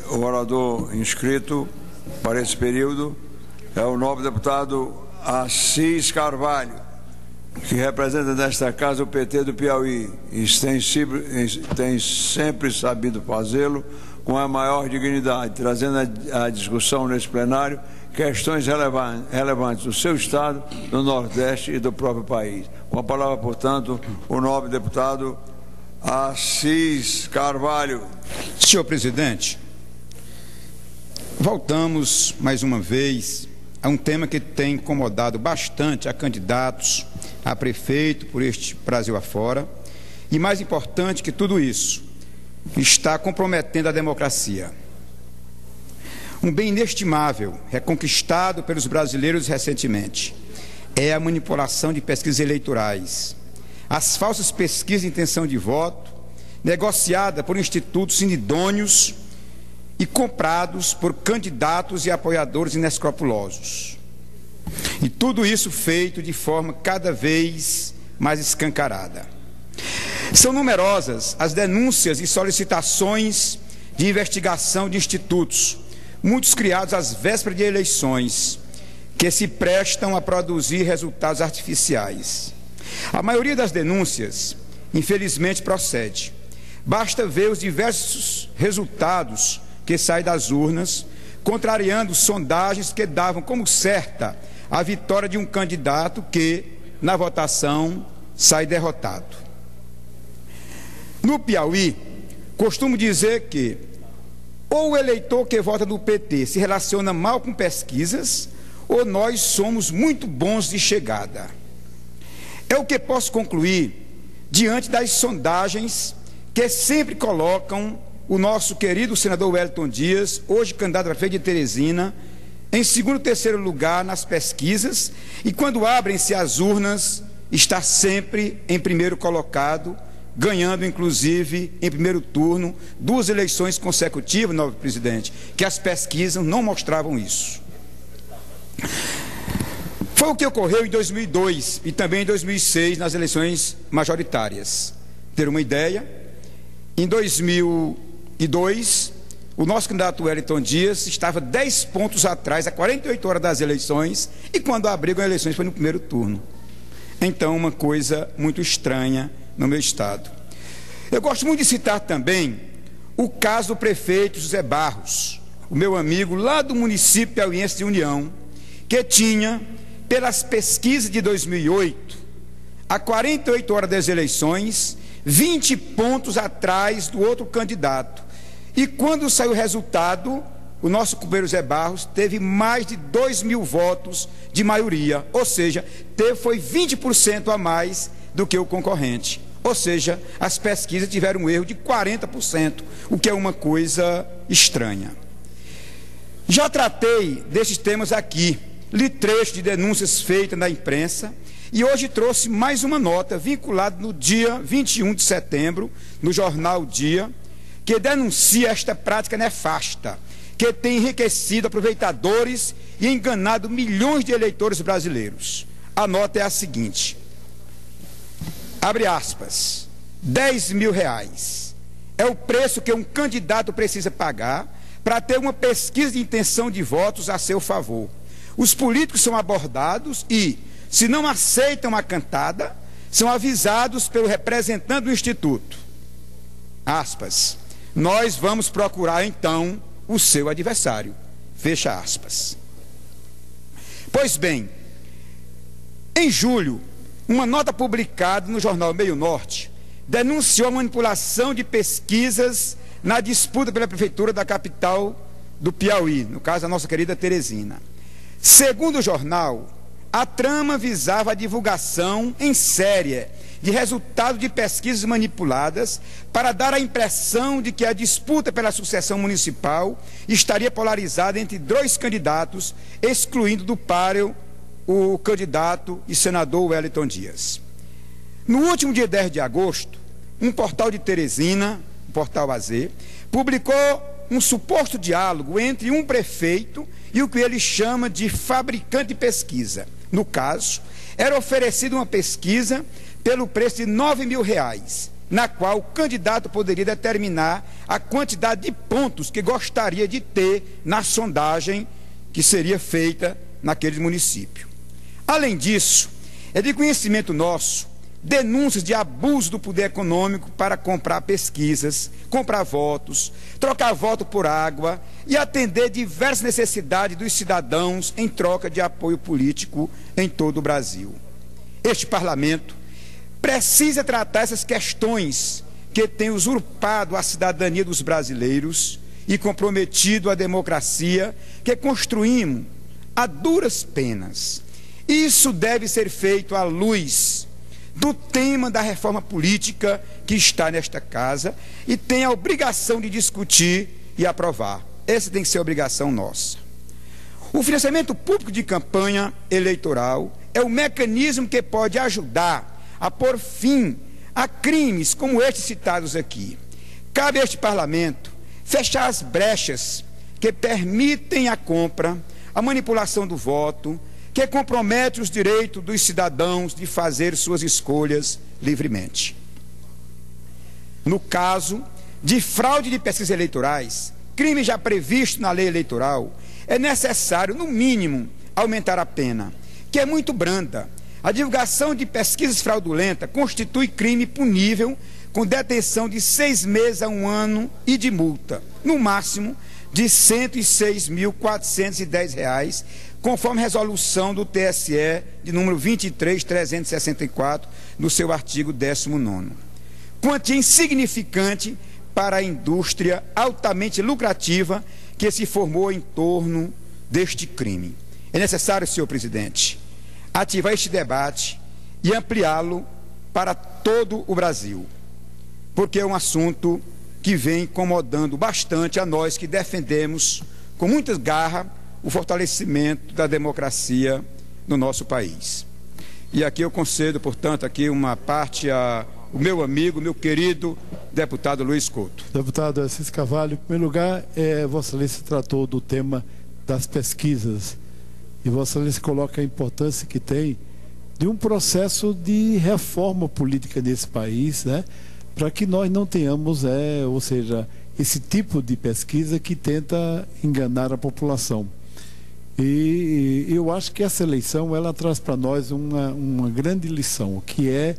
o orador inscrito para esse período é o nobre deputado Assis Carvalho, que representa nesta casa o PT do Piauí e tem sempre sabido fazê-lo com a maior dignidade, trazendo à discussão nesse plenário questões relevantes do seu Estado, do Nordeste e do próprio país. Com a palavra, portanto, o nobre deputado Assis Carvalho. Senhor presidente, voltamos mais uma vez a um tema que tem incomodado bastante a candidatos a prefeito por este Brasil afora, e mais importante que tudo isso, está comprometendo a democracia. Um bem inestimável, reconquistado pelos brasileiros recentemente, é a manipulação de pesquisas eleitorais, as falsas pesquisas de intenção de voto, negociadas por institutos inidôneos e comprados por candidatos e apoiadores inescrupulosos. E tudo isso feito de forma cada vez mais escancarada. São numerosas as denúncias e solicitações de investigação de institutos, muitos criados às vésperas de eleições, que se prestam a produzir resultados artificiais. A maioria das denúncias, infelizmente, procede. Basta ver os diversos resultados que saem das urnas, contrariando sondagens que davam como certa a vitória de um candidato que, na votação, sai derrotado. No Piauí, costumo dizer que ou o eleitor que vota no PT se relaciona mal com pesquisas, ou nós somos muito bons de chegada. É o que posso concluir diante das sondagens que sempre colocam o nosso querido senador Wellington Dias, hoje candidato a prefeito de Teresina, em segundo ou terceiro lugar nas pesquisas, e quando abrem-se as urnas, está sempre em primeiro colocado, ganhando inclusive em primeiro turno 2 eleições consecutivas, novo presidente, que as pesquisas não mostravam isso. Foi o que ocorreu em 2002 e também em 2006 nas eleições majoritárias. Ter uma ideia, em 2002, o nosso candidato Wellington Dias estava 10 pontos atrás, a 48 horas das eleições, e quando abriram as eleições foi no primeiro turno. Então, uma coisa muito estranha no meu estado. Eu gosto muito de citar também o caso do prefeito José Barros, o meu amigo lá do município piauiense de União, que tinha, pelas pesquisas de 2008, a 48 horas das eleições, 20 pontos atrás do outro candidato. E quando saiu o resultado, o nosso companheiro José Barros teve mais de 2.000 votos de maioria, ou seja, foi 20% a mais do que o concorrente. Ou seja, as pesquisas tiveram um erro de 40%, o que é uma coisa estranha. Já tratei desses temas aqui, li trechos de denúncias feitas na imprensa, e hoje trouxe mais uma nota vinculada no dia 21 de setembro, no jornal Dia, que denuncia esta prática nefasta, que tem enriquecido aproveitadores e enganado milhões de eleitores brasileiros. A nota é a seguinte, abre aspas, R$10.000 é o preço que um candidato precisa pagar para ter uma pesquisa de intenção de votos a seu favor. Os políticos são abordados e, se não aceitam a cantada, são avisados pelo representante do Instituto. Aspas. Nós vamos procurar, então, o seu adversário. Fecha aspas. Pois bem, em julho, uma nota publicada no jornal Meio Norte denunciou a manipulação de pesquisas na disputa pela prefeitura da capital do Piauí, no caso a nossa querida Teresina. Segundo o jornal, a trama visava a divulgação em série de resultados de pesquisas manipuladas para dar a impressão de que a disputa pela sucessão municipal estaria polarizada entre 2 candidatos, excluindo do páreo o candidato e senador Wellington Dias. No último dia 10 de agosto, um portal de Teresina, o Portal AZ, publicou um suposto diálogo entre um prefeito e o que ele chama de fabricante de pesquisa. No caso, era oferecida uma pesquisa pelo preço de R$9.000, na qual o candidato poderia determinar a quantidade de pontos que gostaria de ter na sondagem que seria feita naquele município. Além disso, é de conhecimento nosso denúncias de abuso do poder econômico para comprar pesquisas, comprar votos, trocar voto por água e atender diversas necessidades dos cidadãos em troca de apoio político em todo o Brasil. Este parlamento precisa tratar essas questões que têm usurpado a cidadania dos brasileiros e comprometido a democracia que construímos a duras penas. Isso deve ser feito à luz do tema da reforma política que está nesta casa e tem a obrigação de discutir e aprovar. Essa tem que ser a obrigação nossa. O financiamento público de campanha eleitoral é o mecanismo que pode ajudar a pôr fim a crimes como estes citados aqui. Cabe a este parlamento fechar as brechas que permitem a compra, a manipulação do voto, que compromete os direitos dos cidadãos de fazer suas escolhas livremente. No caso de fraude de pesquisas eleitorais, crime já previsto na lei eleitoral, é necessário, no mínimo, aumentar a pena, que é muito branda. A divulgação de pesquisas fraudulentas constitui crime punível com detenção de 6 meses a 1 ano e de multa, no máximo de R$ 106.410, conforme resolução do TSE de número 23.364, no seu artigo 19º. Quantia insignificante para a indústria altamente lucrativa que se formou em torno deste crime. É necessário, senhor presidente, ativar este debate e ampliá-lo para todo o Brasil, porque é um assunto que vem incomodando bastante a nós que defendemos com muita garra o fortalecimento da democracia no nosso país. E aqui eu concedo, portanto, aqui uma parte ao meu amigo, meu querido deputado Luiz Couto. Deputado Assis Carvalho, em primeiro lugar, Vossa Excelência tratou do tema das pesquisas e Vossa Excelência coloca a importância que tem de um processo de reforma política nesse país, né, para que nós não tenhamos, ou seja, esse tipo de pesquisa que tenta enganar a população. E eu acho que essa eleição ela traz para nós uma grande lição, que é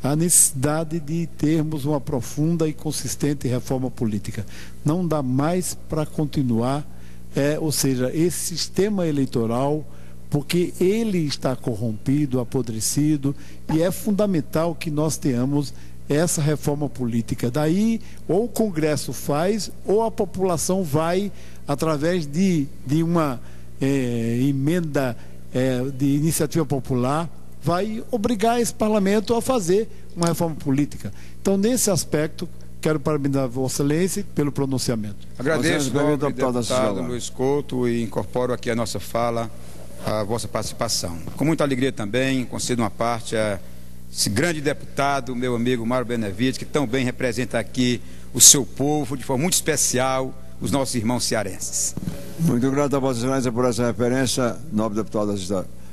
a necessidade de termos uma profunda e consistente reforma política. Não dá mais para continuar, ou seja, esse sistema eleitoral, porque ele está corrompido, apodrecido, e é fundamental que nós tenhamos essa reforma política. Daí, ou o Congresso faz, ou a população vai, através de uma emenda de iniciativa popular, vai obrigar esse parlamento a fazer uma reforma política. Então, nesse aspecto, quero parabenizar Vossa Excelência pelo pronunciamento. Agradeço, deputado Luiz Couto, e incorporo aqui a nossa fala, a vossa participação. Com muita alegria também, concedo uma parte a esse grande deputado, meu amigo Mário Benevides, que tão bem representa aqui o seu povo, de forma muito especial, os nossos irmãos cearenses. Muito grato a Vossa Excelência por essa referência, nobre deputado Assis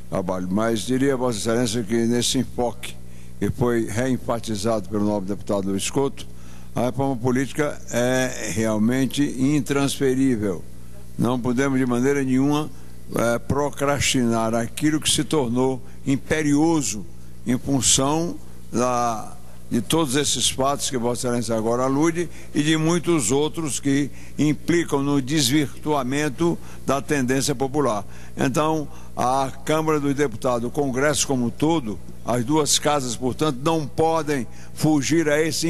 Carvalho. Mas diria a Vossa Excelência que nesse enfoque que foi reenfatizado pelo nobre deputado Luiz Couto, a reforma política é realmente intransferível. Não podemos de maneira nenhuma procrastinar aquilo que se tornou imperioso em função de todos esses fatos que Vossa Excelência agora alude e de muitos outros que implicam no desvirtuamento da tendência popular. Então, a Câmara dos Deputados, o Congresso como um todo, as duas casas, portanto, não podem fugir a esse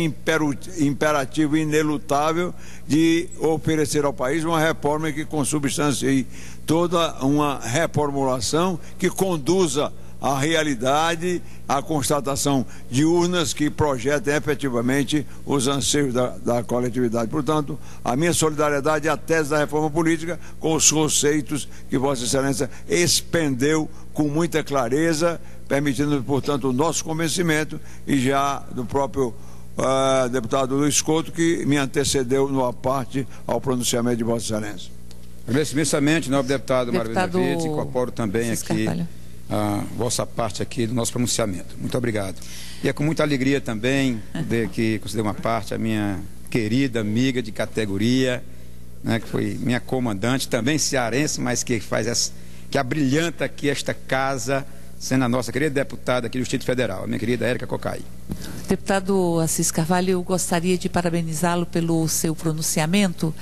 imperativo inelutável de oferecer ao país uma reforma que consubstancie toda uma reformulação que conduza a realidade, a constatação de urnas que projetem efetivamente os anseios da coletividade. Portanto, a minha solidariedade é a tese da reforma política com os conceitos que Vossa Excelência expendeu com muita clareza, permitindo, portanto, o nosso convencimento e já do próprio deputado Luiz Couto, que me antecedeu numa parte ao pronunciamento de Vossa Excelência. Agradeço imensamente, nobre deputado Mário Benevides, incorporo também aqui a vossa parte aqui do nosso pronunciamento. Muito obrigado. E é com muita alegria também poder aqui conceder uma parte à minha querida amiga de categoria, né, que foi minha comandante, também cearense, mas que abrilhanta aqui esta casa, sendo a nossa querida deputada aqui do Distrito Federal, a minha querida Érica Cocai. Deputado Assis Carvalho, eu gostaria de parabenizá-lo pelo seu pronunciamento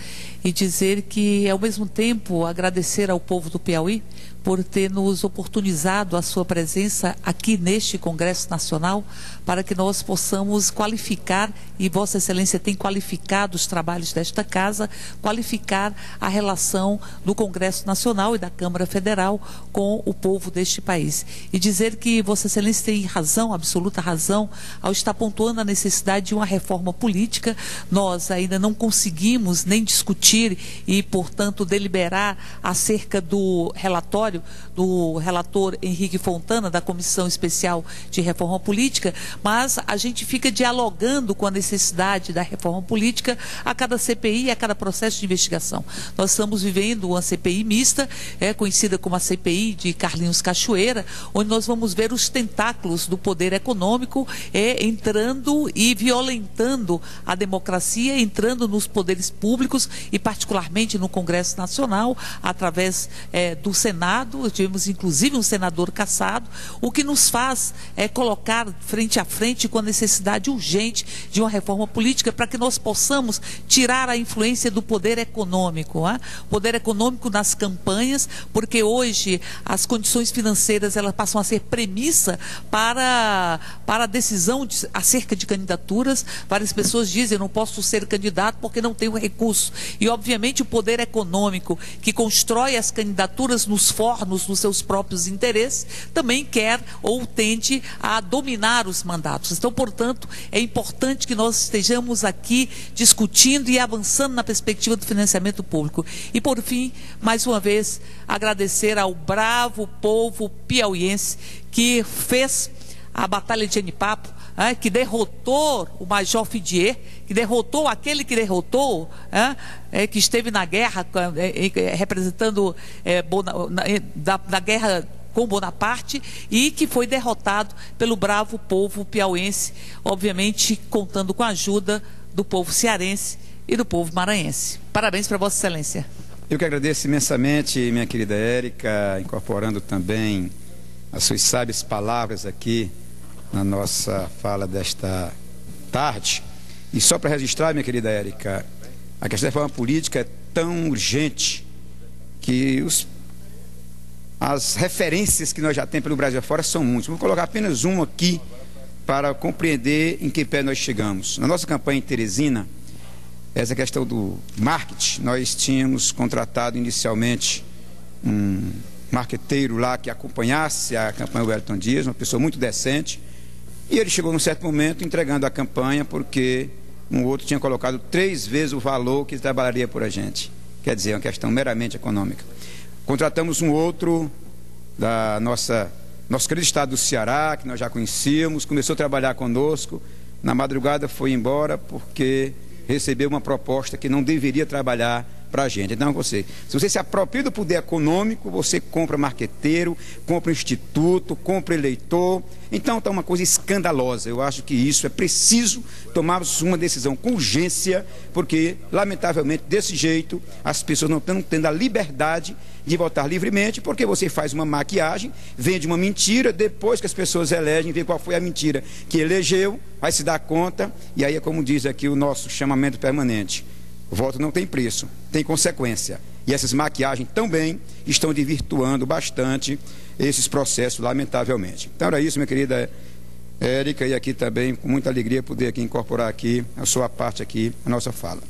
e dizer que, ao mesmo tempo, agradecer ao povo do Piauí por ter nos oportunizado a sua presença aqui neste Congresso Nacional para que nós possamos qualificar, e Vossa Excelência tem qualificado os trabalhos desta casa, qualificar a relação do Congresso Nacional e da Câmara Federal com o povo deste país. E dizer que Vossa Excelência tem razão, absoluta razão, ao estar pontuando a necessidade de uma reforma política. Nós ainda não conseguimos nem discutir e, portanto, deliberar acerca do relatório do relator Henrique Fontana, da Comissão Especial de Reforma Política, mas a gente fica dialogando com a necessidade da reforma política a cada CPI e a cada processo de investigação. Nós estamos vivendo uma CPI mista, conhecida como a CPI de Carlinhos Cachoeira, onde nós vamos ver os tentáculos do poder econômico entrando e violentando a democracia, entrando nos poderes públicos e particularmente no Congresso Nacional, através do Senado. Tivemos inclusive um senador cassado, o que nos faz colocar frente a frente com a necessidade urgente de uma reforma política para que nós possamos tirar a influência do poder econômico, poder econômico nas campanhas, porque hoje as condições financeiras elas passam a ser premissa para a decisão acerca de candidaturas. Várias pessoas dizem: eu não posso ser candidato porque não tenho recurso. E obviamente o poder econômico que constrói as candidaturas nos fornos dos seus próprios interesses também quer ou tende a dominar os mandatos. Então, portanto, é importante que nós estejamos aqui discutindo e avançando na perspectiva do financiamento público. E, por fim, mais uma vez, agradecer ao bravo povo piauiense que fez a Batalha de Genipapo, que derrotou o Major Fidier, que derrotou aquele que derrotou, que esteve na guerra, representando na guerra com Bonaparte, e que foi derrotado pelo bravo povo piauiense, obviamente contando com a ajuda do povo cearense e do povo maranhense. Parabéns para Vossa Excelência. Eu que agradeço imensamente, minha querida Érica, incorporando também as suas sábias palavras aqui na nossa fala desta tarde. E só para registrar, minha querida Érica, a questão da reforma política é tão urgente que as referências que nós já temos pelo Brasil afora são muitas. Vou colocar apenas uma aqui para compreender em que pé nós chegamos. Na nossa campanha em Teresina, essa questão do marketing, nós tínhamos contratado inicialmente um marqueteiro lá que acompanhasse a campanha Wellington Dias, uma pessoa muito decente, e ele chegou num certo momento entregando a campanha porque um outro tinha colocado 3 vezes o valor que ele trabalharia por a gente. Quer dizer, é uma questão meramente econômica. Contratamos um outro nosso querido estado do Ceará, que nós já conhecíamos, começou a trabalhar conosco, na madrugada foi embora porque recebeu uma proposta que não deveria trabalhar para a gente. Então, se você se apropria do poder econômico, você compra marqueteiro, compra instituto, compra eleitor. Então, está uma coisa escandalosa. Eu acho que isso é preciso tomarmos uma decisão com urgência, porque, lamentavelmente, desse jeito, as pessoas não estão tendo a liberdade de votar livremente, porque você faz uma maquiagem, vende uma mentira, depois que as pessoas elegem, vê qual foi a mentira que elegeu, vai se dar conta, e aí é como diz aqui o nosso chamamento permanente: o voto não tem preço, tem consequência. E essas maquiagens também estão desvirtuando bastante esses processos, lamentavelmente. Então era isso, minha querida Érica, e aqui também, com muita alegria, poder aqui incorporar aqui a sua parte aqui, a nossa fala.